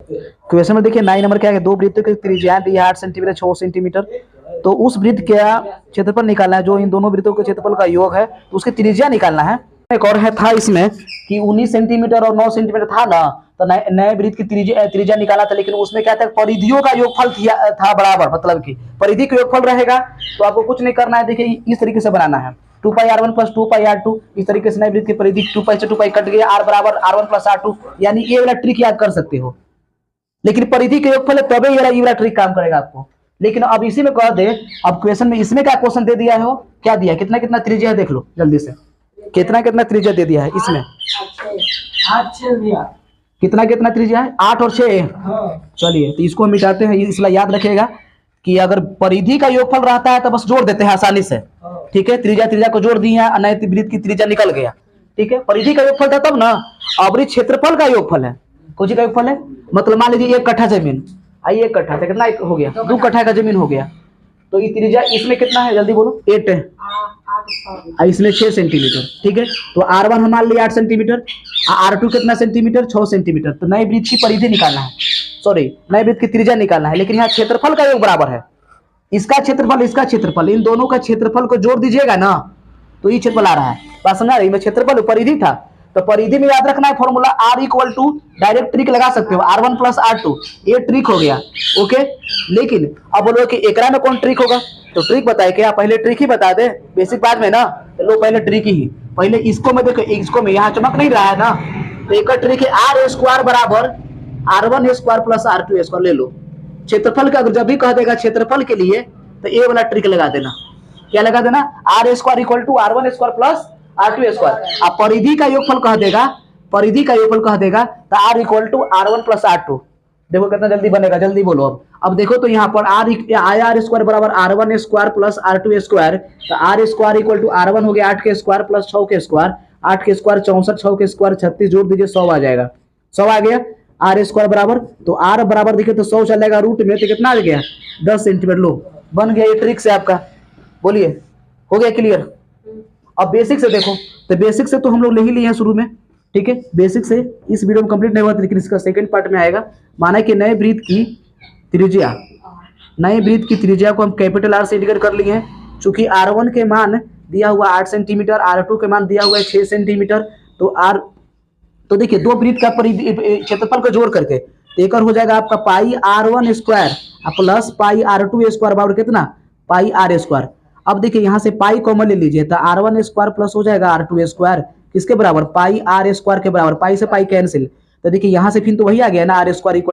Question में देखिए 9 number क्या है, दो वृत्तों की त्रिज्या दी है 8 सेंटीमीटर 6 सेंटीमीटर, तो उस वृत्त का क्षेत्रफल निकालना है जो इन दोनों वृत्तों के क्षेत्रफल का योग है, तो उसकी त्रिज्या निकालना है। एक और है था इसमें कि 19 सेंटीमीटर और 9 सेंटीमीटर था ना, तो नए वृत्त की त्रिज्या निकाला था, लेकिन उसमें क्या था, परिधियों का योगफल था बराबर, मतलब कि परिधि का योगफल रहेगा। तो आपको कुछ नहीं करना है, देखिए इस तरीके से बनाना है 2πr1 प्लस 2πr2, इस तरीके से नए वृत्त की परिधि 2π से 2π कट गया, r बराबर r1 प्लस r2, यानी ये वाला ट्रिक याद कर सकते हो। लेकिन परिधि के योगफल है तबे ये वाला ट्रिक काम करेगा आपको। लेकिन अब इसी में कह दे, अब क्वेश्चन में इसमें क्या क्वेश्चन दे दिया है, हो क्या दिया, कितना कितना त्रिज्या है देख लो जल्दी से, कितना कितना त्रिज्या दे दिया है इसमें, कितना कितना त्रिज्या है 8 और 6। चलिए तो इसको हम मिटाते हैं, इसलिए याद रखिएगा कि अगर परिधि का योगफल रहता है तो बस जोड़ देते हैं आसानी से, ठीक है। त्रिज्या को जोड़ दिया, नए वृत्त की त्रिज्या निकल गया, ठीक है। परिधि का योगफल था तब ना, अवृत्त क्षेत्रफल का योगफल है, कौन का योगफल है, मतलब मान लीजिए 1 कट्ठा जमीन, आइए 1 कट्ठा से कितना हो गया, 2 कट्ठा का जमीन हो गया, तो ये त्रिज्या इसमें कितना है जल्दी बोलो, 8 है, इसमें 6 सेंटीमीटर, ठीक है। तो r1 हम मान लिया 8 सेंटीमीटर, r2 कितना सेंटीमीटर 6 सेंटीमीटर, तो नए वृत्त की परिधि निकालना है, सॉरी नए वृत्त की त्रिज्या निकालना है। लेकिन यहाँ क्षेत्रफल का योग बराबर है, इसका क्षेत्रफल, इन दोनों का क्षेत्रफल को जोड़ दीजिएगा ना, तो ये क्षेत्रफल आ रहा है, बात समझ रही है, क्षेत्रफल परिधि था, तो परिधि में याद रखना है formula r equal to, direct trick लगा सकते हो r1 प्लस r2, ये ट्रिक हो गया, ओके। लेकिन अब बोलो कि एकरा में कौन ट्रिक होगा, तो ट्रिक बताए क्या, पहले ट्रिक ही बता दे, बेसिक बाद में ना, लो पहले ट्रिक ही, पहले इसको में देखो, इसको में यहाँ चमक नहीं रहा है ना, तो एक ट्रिक है आर स्क्वायर बराबर r1 square plus r2 square, ले लो क्षेत्रफल का, अगर जब भी कह देगा क्षेत्रफल के लिए तो ये वाला ट्रिक लगा देना, क्या लगा देना, r square equal to r1 square plus r2 square. अब परिधि का योगफल कह देगा, तो r equal to r1 plus r2, देखो कितना जल्दी बनेगा, जल्दी बोलो। अब देखो तो यहाँ पर r स्क्वायर बराबर r1 square plus r2 square, तो r square equal to r1 हो गया 8 के स्क्वायर प्लस 6 के स्क्वायर, 8 के स्क्वायर 64, 6 के स्क्वायर 36, जोड़ दीजिए 100 आ जाएगा, 100 आ गया, r स्क्वायर बराबर, तो r बराबर देखिए तो 100 चलेगा रूट में, तो कितना आ गया 10 सेंटीमीटर, लो बन गया ये ट्रिक से आपका, बोलिए हो गया क्लियर। अब बेसिक से देखो, तो बेसिक से तो हम लोग ले ही लिए हैं शुरू में, ठीक है, बेसिक से इस वीडियो में कंप्लीट नहीं हुआ, लेकिन इसका सेकंड पार्ट में आएगा। माना कि नए वृत्त की त्रिज्या को हम कैपिटल R से इंडिकेट कर लिए हैं, चूंकि r1 के मान दिया हुआ 8 सेंटीमीटर, r2 के मान दिया हुआ है 6 सेंटीमीटर, तो देखिए दो वृत्त का क्षेत्रफल को जोड़ करके एक हो जाएगा आपका पाई r1 square plus pi r2 square बराबर कितना, पाई r स्क्वायर। अब देखिए यहाँ से पाई कॉमन ले लीजिए, तो r1 स्क्वायर प्लस हो जाएगा r2 स्क्वायर, किसके बराबर, पाई r स्क्वायर के बराबर, पाई से पाई कैंसिल, तो देखिए यहाँ से फिर तो वही आ गया ना, r स्क्वायर